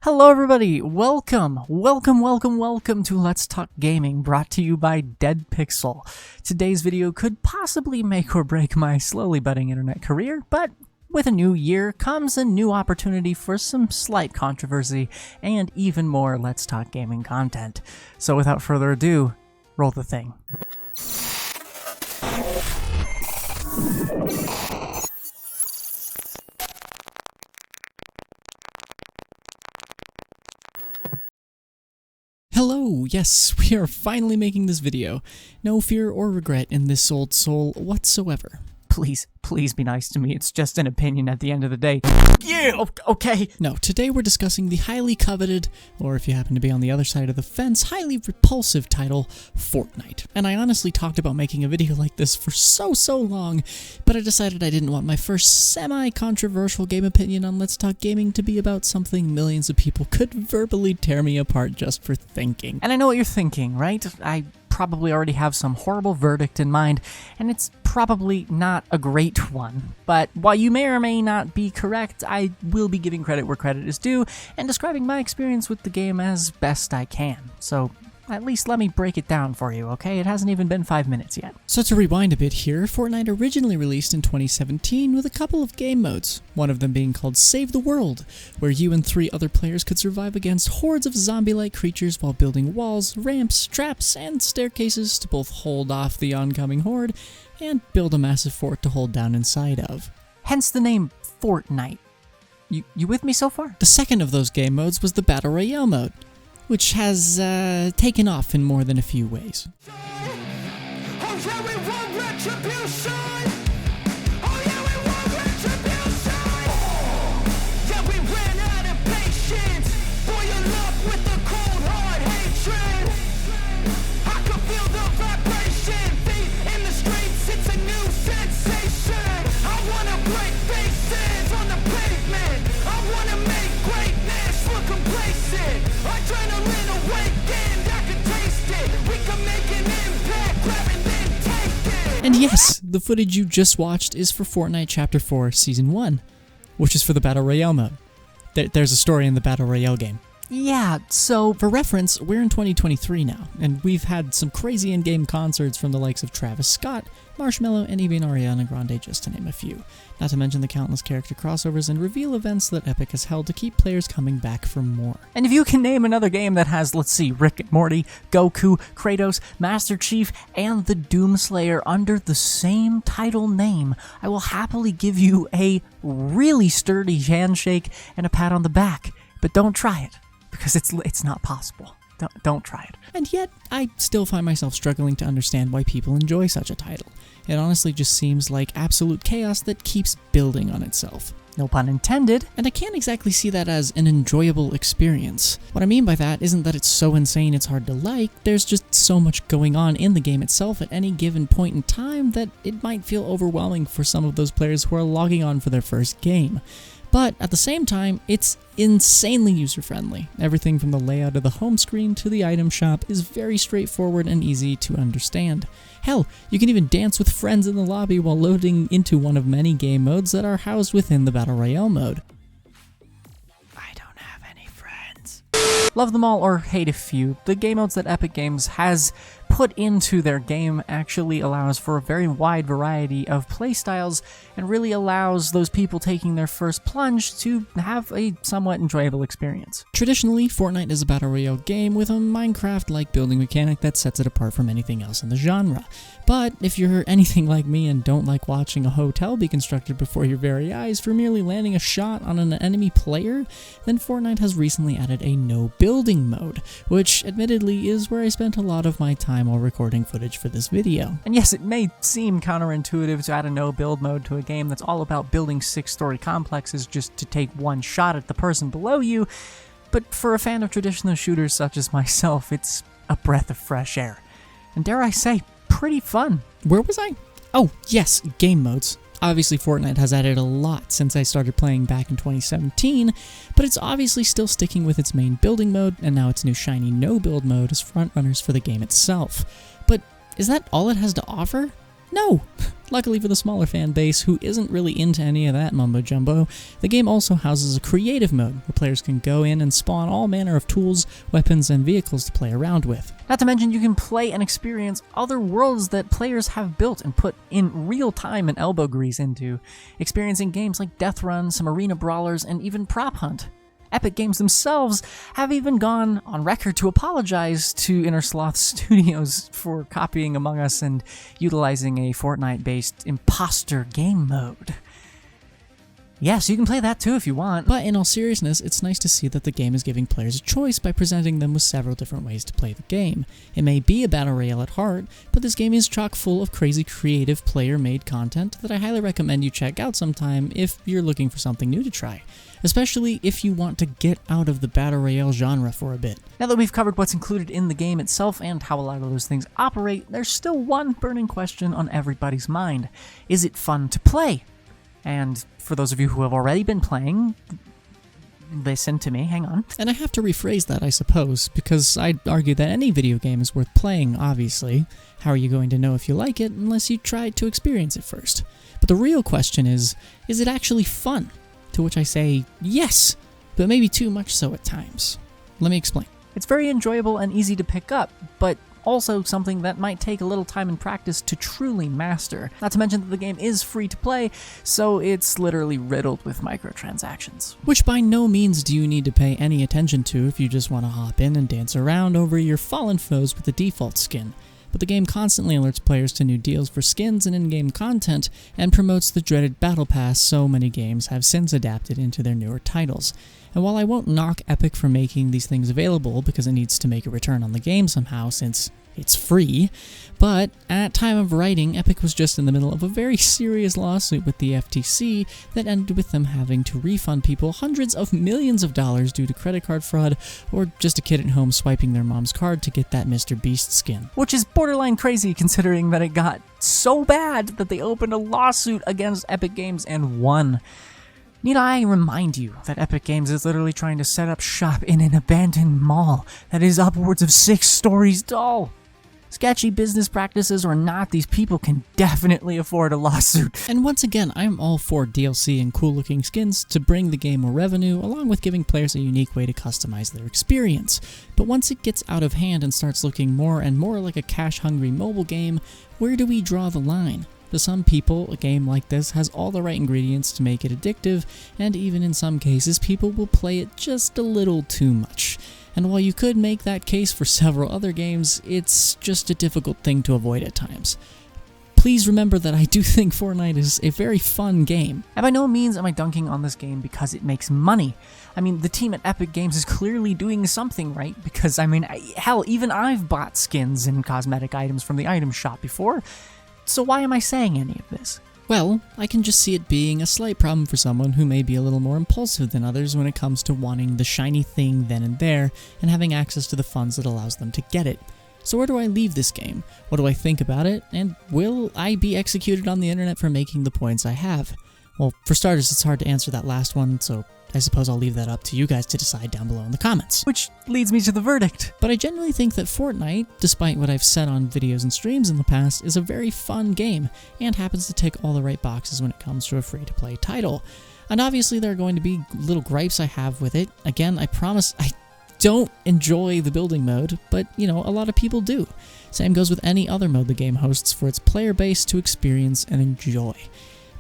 Hello everybody, welcome to Let's Talk Gaming, brought to you by DeadPixel. Today's video could possibly make or break my slowly budding internet career, but with a new year comes a new opportunity for some slight controversy and even more Let's Talk Gaming content. So without further ado, roll the thing. Hello, yes, we are finally making this video. No fear or regret in this old soul whatsoever. Please be nice to me, it's just an opinion at the end of the day. Yeah, okay. No, today we're discussing the highly coveted, or if you happen to be on the other side of the fence, highly repulsive title, Fortnite. And I honestly talked about making a video like this for so long, but I decided I didn't want my first semi-controversial game opinion on Let's Talk Gaming to be about something millions of people could verbally tear me apart just for thinking. And I know what you're thinking, right? I probably already have some horrible verdict in mind, and it's probably not a great one. But while you may or may not be correct, I will be giving credit where credit is due and describing my experience with the game as best I can. So at least let me break it down for you, okay? It hasn't even been 5 minutes yet. So to rewind a bit here, Fortnite originally released in 2017 with a couple of game modes, one of them being called Save the World, where you and 3 other players could survive against hordes of zombie-like creatures while building walls, ramps, traps, and staircases to both hold off the oncoming horde and build a massive fort to hold down inside of. Hence the name Fortnite. You with me so far? The second of those game modes was the Battle Royale mode, which has taken off in more than a few ways. And yes, the footage you just watched is for Fortnite Chapter 4 Season 1, which is for the Battle Royale mode. There's a story in the Battle Royale game. Yeah, so for reference, we're in 2023 now, and we've had some crazy in-game concerts from the likes of Travis Scott, Marshmello, and even Ariana Grande, just to name a few. Not to mention the countless character crossovers and reveal events that Epic has held to keep players coming back for more. And if you can name another game that has, let's see, Rick and Morty, Goku, Kratos, Master Chief, and the Doomslayer under the same title name, I will happily give you a really sturdy handshake and a pat on the back. But don't try it, because it's not possible. Don't try it. And yet, I still find myself struggling to understand why people enjoy such a title. It honestly just seems like absolute chaos that keeps building on itself. No pun intended. And I can't exactly see that as an enjoyable experience. What I mean by that isn't that it's so insane it's hard to like, there's just so much going on in the game itself at any given point in time that it might feel overwhelming for some of those players who are logging on for their first game. But at the same time, it's insanely user-friendly. Everything from the layout of the home screen to the item shop is very straightforward and easy to understand. Hell, you can even dance with friends in the lobby while loading into one of many game modes that are housed within the Battle Royale mode. I don't have any friends. Love them all or hate a few, the game modes that Epic Games has put into their game actually allows for a very wide variety of playstyles and really allows those people taking their first plunge to have a somewhat enjoyable experience. Traditionally, Fortnite is a Battle Royale game with a Minecraft-like building mechanic that sets it apart from anything else in the genre. But if you're anything like me and don't like watching a hotel be constructed before your very eyes for merely landing a shot on an enemy player, then Fortnite has recently added a no-building mode, which admittedly is where I spent a lot of my time while recording footage for this video. And yes, it may seem counterintuitive to add a no-build mode to a game that's all about building 6-story complexes just to take one shot at the person below you, but for a fan of traditional shooters such as myself, it's a breath of fresh air. And dare I say, pretty fun. Where was I? Oh, yes, game modes. Obviously, Fortnite has added a lot since I started playing back in 2017, but it's obviously still sticking with its main building mode, and now its new shiny no-build mode is frontrunners for the game itself. But is that all it has to offer? No! Luckily for the smaller fan base who isn't really into any of that mumbo-jumbo, the game also houses a creative mode where players can go in and spawn all manner of tools, weapons, and vehicles to play around with. Not to mention you can play and experience other worlds that players have built and put in real time and elbow grease into, experiencing games like Death Run, some arena brawlers, and even Prop Hunt. Epic Games themselves have even gone on record to apologize to Inner Sloth Studios for copying Among Us and utilizing a Fortnite-based imposter game mode. Yes, you can play that too if you want. But in all seriousness, it's nice to see that the game is giving players a choice by presenting them with several different ways to play the game. It may be a battle royale at heart, but this game is chock full of crazy creative player-made content that I highly recommend you check out sometime if you're looking for something new to try. Especially if you want to get out of the battle royale genre for a bit. Now that we've covered what's included in the game itself and how a lot of those things operate, there's still one burning question on everybody's mind. Is it fun to play? And for those of you who have already been playing, listen to me, hang on. And I have to rephrase that, I suppose, because I'd argue that any video game is worth playing, obviously. How are you going to know if you like it unless you try to experience it first? But the real question is it actually fun? To which I say, yes, but maybe too much so at times. Let me explain. It's very enjoyable and easy to pick up, but also something that might take a little time and practice to truly master. Not to mention that the game is free to play, so it's literally riddled with microtransactions. Which by no means do you need to pay any attention to if you just want to hop in and dance around over your fallen foes with the default skin. But the game constantly alerts players to new deals for skins and in-game content, and promotes the dreaded Battle Pass so many games have since adapted into their newer titles. And while I won't knock Epic for making these things available because it needs to make a return on the game somehow since it's free, but at time of writing, Epic was just in the middle of a very serious lawsuit with the FTC that ended with them having to refund people hundreds of millions of dollars due to credit card fraud, or just a kid at home swiping their mom's card to get that Mr. Beast skin. Which is borderline crazy considering that it got so bad that they opened a lawsuit against Epic Games and won. Need I remind you that Epic Games is literally trying to set up shop in an abandoned mall that is upwards of 6 stories tall? Sketchy business practices or not, these people can definitely afford a lawsuit. And once again, I'm all for DLC and cool looking skins to bring the game more revenue, along with giving players a unique way to customize their experience. But once it gets out of hand and starts looking more and more like a cash-hungry mobile game, where do we draw the line? To some people, a game like this has all the right ingredients to make it addictive, and even in some cases, people will play it just a little too much. And while you could make that case for several other games, it's just a difficult thing to avoid at times. Please remember that I do think Fortnite is a very fun game. And by no means am I dunking on this game because it makes money. I mean, the team at Epic Games is clearly doing something right, because, I mean, hell, even I've bought skins and cosmetic items from the item shop before. So why am I saying any of this? Well, I can just see it being a slight problem for someone who may be a little more impulsive than others when it comes to wanting the shiny thing then and there, and having access to the funds that allows them to get it. So where do I leave this game? What do I think about it? And will I be executed on the internet for making the points I have? Well, for starters, it's hard to answer that last one, so I suppose I'll leave that up to you guys to decide down below in the comments. Which leads me to the verdict. But I genuinely think that Fortnite, despite what I've said on videos and streams in the past, is a very fun game, and happens to tick all the right boxes when it comes to a free-to-play title. And obviously there are going to be little gripes I have with it. Again, I promise I don't enjoy the building mode, but, you know, a lot of people do. Same goes with any other mode the game hosts for its player base to experience and enjoy.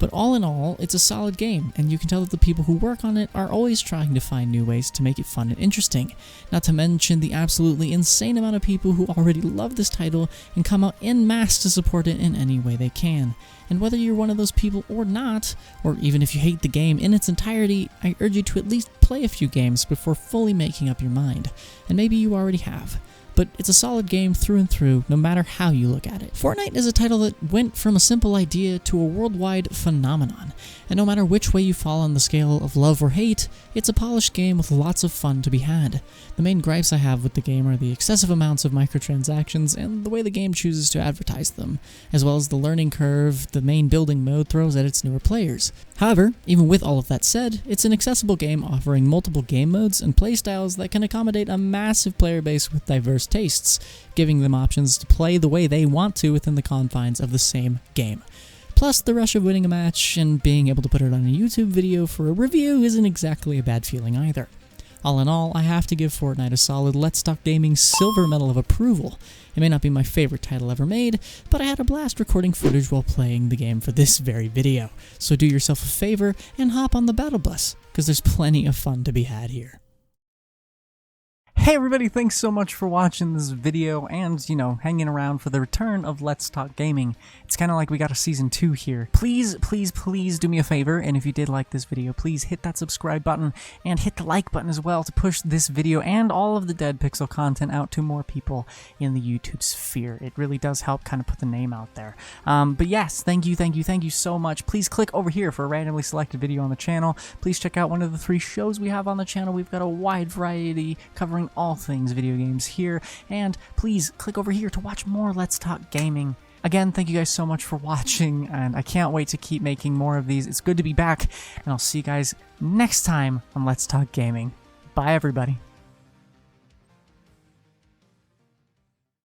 But all in all, it's a solid game, and you can tell that the people who work on it are always trying to find new ways to make it fun and interesting. Not to mention the absolutely insane amount of people who already love this title and come out en masse to support it in any way they can. And whether you're one of those people or not, or even if you hate the game in its entirety, I urge you to at least play a few games before fully making up your mind. And maybe you already have. But it's a solid game through and through, no matter how you look at it. Fortnite is a title that went from a simple idea to a worldwide phenomenon, and no matter which way you fall on the scale of love or hate, it's a polished game with lots of fun to be had. The main gripes I have with the game are the excessive amounts of microtransactions and the way the game chooses to advertise them, as well as the learning curve the main building mode throws at its newer players. However, even with all of that said, it's an accessible game offering multiple game modes and playstyles that can accommodate a massive player base with diverse tastes, giving them options to play the way they want to within the confines of the same game. Plus, the rush of winning a match and being able to put it on a YouTube video for a review isn't exactly a bad feeling either. All in all, I have to give Fortnite a solid Let's Talk Gaming silver medal of approval. It may not be my favorite title ever made, but I had a blast recording footage while playing the game for this very video. So do yourself a favor and hop on the battle bus, because there's plenty of fun to be had here. Hey everybody, thanks so much for watching this video and, hanging around for the return of Let's Talk Gaming. It's kind of like we got a season 2 here. Please do me a favor, and if you did like this video, please hit that subscribe button and hit the like button as well to push this video and all of the DeadPixel content out to more people in the YouTube sphere. It really does help kind of put the name out there. But yes, thank you so much. Please click over here for a randomly selected video on the channel. Please check out one of the 3 shows we have on the channel. We've got a wide variety covering all things video games here, and please click over here to watch more Let's Talk Gaming. Again, thank you guys so much for watching, and I can't wait to keep making more of these. It's good to be back, and I'll see you guys next time on Let's Talk Gaming. Bye, everybody.